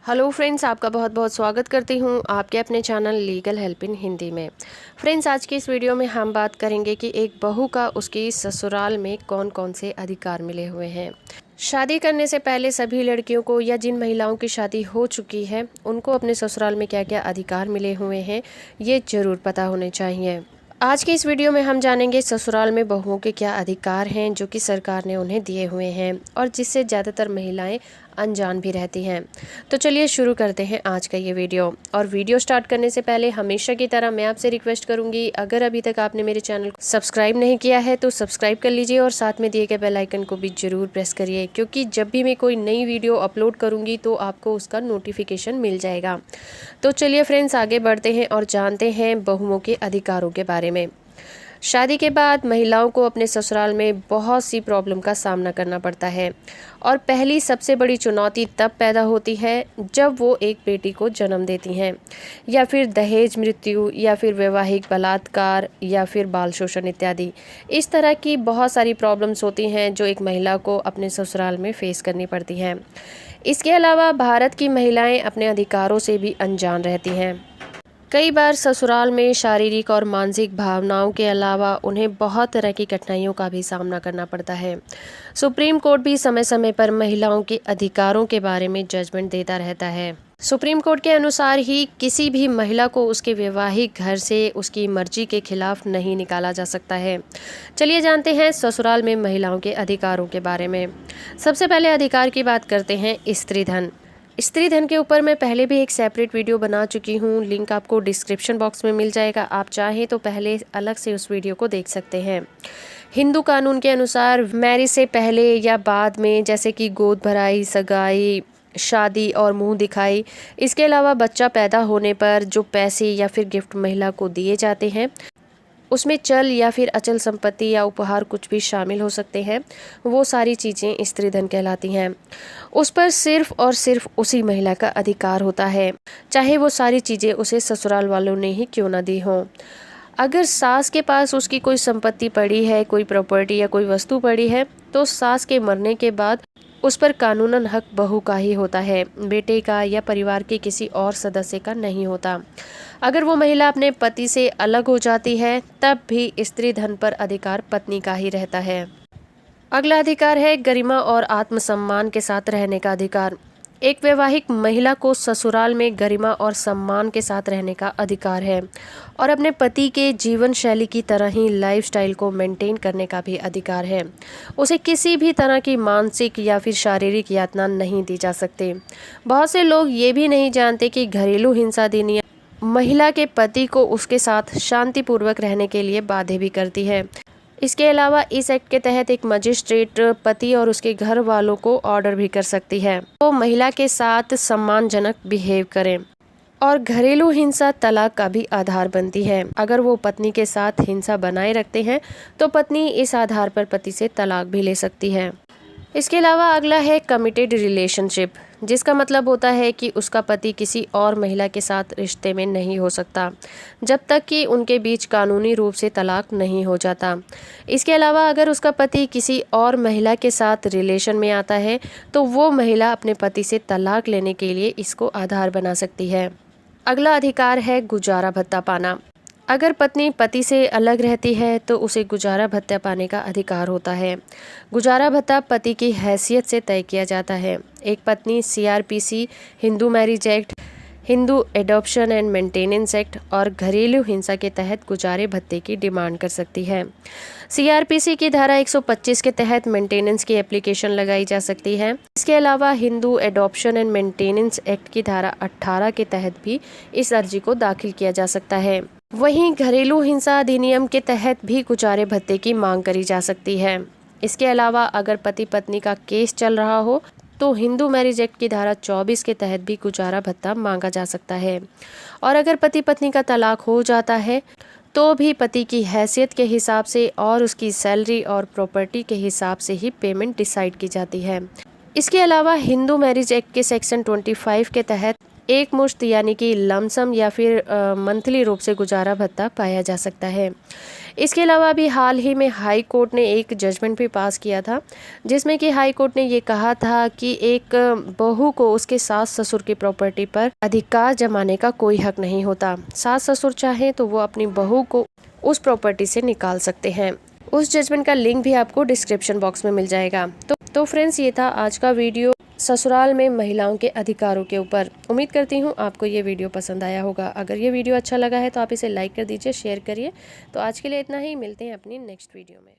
Hello friends, आपका बहुत बहुत स्वागत करती हूँ आपके अपने channel legal help in Hindi में। फ्रेंड्स, आज की इस वीडियो में हम बात करेंगे कि एक बहू का उसकी ससुराल में कौन कौन से अधिकार मिले हुए हैं। शादी करने से पहले सभी लड़कियों को या जिन महिलाओं की शादी हो चुकी है उनको अपने ससुराल में क्या क्या अधिकार मिले हुए हैं ये ज़रूर पता होने चाहिए। आज की इस वीडियो में हम जानेंगे ससुराल में बहुओं के क्या अधिकार हैं जो कि सरकार ने उन्हें दिए हुए हैं और जिससे ज़्यादातर महिलाएं अनजान भी रहती हैं। तो चलिए शुरू करते हैं आज का ये वीडियो। और वीडियो स्टार्ट करने से पहले हमेशा की तरह मैं आपसे रिक्वेस्ट करूंगी, अगर अभी तक आपने मेरे चैनल को सब्सक्राइब नहीं किया है तो सब्सक्राइब कर लीजिए और साथ में दिए गए बेल आइकन को भी ज़रूर प्रेस करिए, क्योंकि जब भी मैं कोई नई वीडियो अपलोड करूँगी तो आपको उसका नोटिफिकेशन मिल जाएगा। तो चलिए फ्रेंड्स, आगे बढ़ते हैं और जानते हैं बहुओं के अधिकारों के बारे में। शादी के बाद महिलाओं को अपने ससुराल में बहुत सी प्रॉब्लम का सामना करना पड़ता है और पहली सबसे बड़ी चुनौती तब पैदा होती है जब वो एक बेटी को जन्म देती हैं, या फिर दहेज मृत्यु, या फिर वैवाहिक बलात्कार, या फिर बाल शोषण इत्यादि। इस तरह की बहुत सारी प्रॉब्लम्स होती हैं जो एक महिला को अपने ससुराल में फेस करनी पड़ती हैं। इसके अलावा भारत की महिलाएं अपने अधिकारों से भी अनजान रहती हैं। कई बार ससुराल में शारीरिक और मानसिक भावनाओं के अलावा उन्हें बहुत तरह की कठिनाइयों का भी सामना करना पड़ता है। सुप्रीम कोर्ट भी समय समय पर महिलाओं के अधिकारों के बारे में जजमेंट देता रहता है। सुप्रीम कोर्ट के अनुसार ही किसी भी महिला को उसके वैवाहिक घर से उसकी मर्जी के खिलाफ नहीं निकाला जा सकता है। चलिए जानते हैं ससुराल में महिलाओं के अधिकारों के बारे में। सबसे पहले अधिकार की बात करते हैं स्त्री धन। स्त्री धन के ऊपर मैं पहले भी एक सेपरेट वीडियो बना चुकी हूँ, लिंक आपको डिस्क्रिप्शन बॉक्स में मिल जाएगा। आप चाहें तो पहले अलग से उस वीडियो को देख सकते हैं। हिंदू कानून के अनुसार मैरिज से पहले या बाद में, जैसे कि गोद भराई, सगाई, शादी और मुंह दिखाई, इसके अलावा बच्चा पैदा होने पर जो पैसे या फिर गिफ्ट महिला को दिए जाते हैं उसमें चल या फिर अचल संपत्ति या उपहार कुछ भी शामिल हो सकते हैं, वो सारी चीज़ें स्त्री धन कहलाती हैं। उस पर सिर्फ और सिर्फ उसी महिला का अधिकार होता है, चाहे वो सारी चीज़ें उसे ससुराल वालों ने ही क्यों ना दी हों। अगर सास के पास उसकी कोई संपत्ति पड़ी है, कोई प्रॉपर्टी या कोई वस्तु पड़ी है, तो सास के मरने के बाद उस पर कानूनन हक बहू का ही होता है, बेटे का या परिवार के किसी और सदस्य का नहीं होता। अगर वो महिला अपने पति से अलग हो जाती है तब भी स्त्री धन पर अधिकार पत्नी का ही रहता है। अगला अधिकार है गरिमा और आत्मसम्मान के साथ रहने का अधिकार। एक वैवाहिक महिला को ससुराल में गरिमा और सम्मान के साथ रहने का अधिकार है और अपने पति के जीवन शैली की तरह ही लाइफस्टाइल को मेंटेन करने का भी अधिकार है। उसे किसी भी तरह की मानसिक या फिर शारीरिक यातना नहीं दी जा सकती। बहुत से लोग ये भी नहीं जानते कि घरेलू हिंसा अधिनियम महिला के पति को उसके साथ शांतिपूर्वक रहने के लिए बाध्य भी करती है। इसके अलावा इस एक्ट के तहत एक मजिस्ट्रेट पति और उसके घर वालों को ऑर्डर भी कर सकती है वो महिला के साथ सम्मानजनक बिहेव करें। और घरेलू हिंसा तलाक का भी आधार बनती है। अगर वो पत्नी के साथ हिंसा बनाए रखते हैं तो पत्नी इस आधार पर पति से तलाक भी ले सकती है। इसके अलावा अगला है कमिटेड रिलेशनशिप, जिसका मतलब होता है कि उसका पति किसी और महिला के साथ रिश्ते में नहीं हो सकता जब तक कि उनके बीच कानूनी रूप से तलाक नहीं हो जाता। इसके अलावा अगर उसका पति किसी और महिला के साथ रिलेशन में आता है तो वो महिला अपने पति से तलाक लेने के लिए इसको आधार बना सकती है। अगला अधिकार है गुजारा भत्ता पाना। अगर पत्नी पति से अलग रहती है तो उसे गुजारा भत्ता पाने का अधिकार होता है। गुजारा भत्ता पति की हैसियत से तय किया जाता है। एक पत्नी CrPC, Hindu marriage act, Hindu adoption and maintenance act और घरेलू हिंसा के तहत गुजारे भत्ते की डिमांड कर सकती है। सीआरपीसी की धारा 125 के तहत मेंटेनेंस की एप्लीकेशन लगाई जा सकती है। इसके अलावा Hindu adoption and maintenance act की धारा 18 के तहत भी इस अर्जी को दाखिल किया जा सकता है। वहीं घरेलू हिंसा अधिनियम के तहत भी गुजारे भत्ते की मांग करी जा सकती है। इसके अलावा अगर पति पत्नी का केस चल रहा हो तो हिंदू मैरिज एक्ट की धारा 24 के तहत भी गुजारा भत्ता मांगा जा सकता है। और अगर पति पत्नी का तलाक हो जाता है तो भी पति की हैसियत के हिसाब से और उसकी सैलरी और प्रॉपर्टी के हिसाब से ही पेमेंट डिसाइड की जाती है। इसके अलावा हिंदू मैरिज एक्ट के सेक्शन 25 के तहत एक मुश्त यानी कि लमसम या फिर मंथली रूप से गुजारा भत्ता पाया जा सकता है। इसके अलावा अभी हाल ही में हाई कोर्ट ने एक जजमेंट भी पास किया था, जिसमें कि हाई कोर्ट ने ये कहा था कि एक बहू को उसके सास ससुर की प्रॉपर्टी पर अधिकार जमाने का कोई हक नहीं होता। सास ससुर चाहें तो वो अपनी बहू को उस प्रॉपर्टी से निकाल सकते हैं। उस जजमेंट का लिंक भी आपको डिस्क्रिप्शन बॉक्स में मिल जाएगा। तो फ्रेंड्स, ये था आज का वीडियो ससुराल में महिलाओं के अधिकारों के ऊपर। उम्मीद करती हूँ आपको ये वीडियो पसंद आया होगा। अगर ये वीडियो अच्छा लगा है तो आप इसे लाइक कर दीजिए, शेयर करिए। तो आज के लिए इतना ही, मिलते हैं अपनी नेक्स्ट वीडियो में।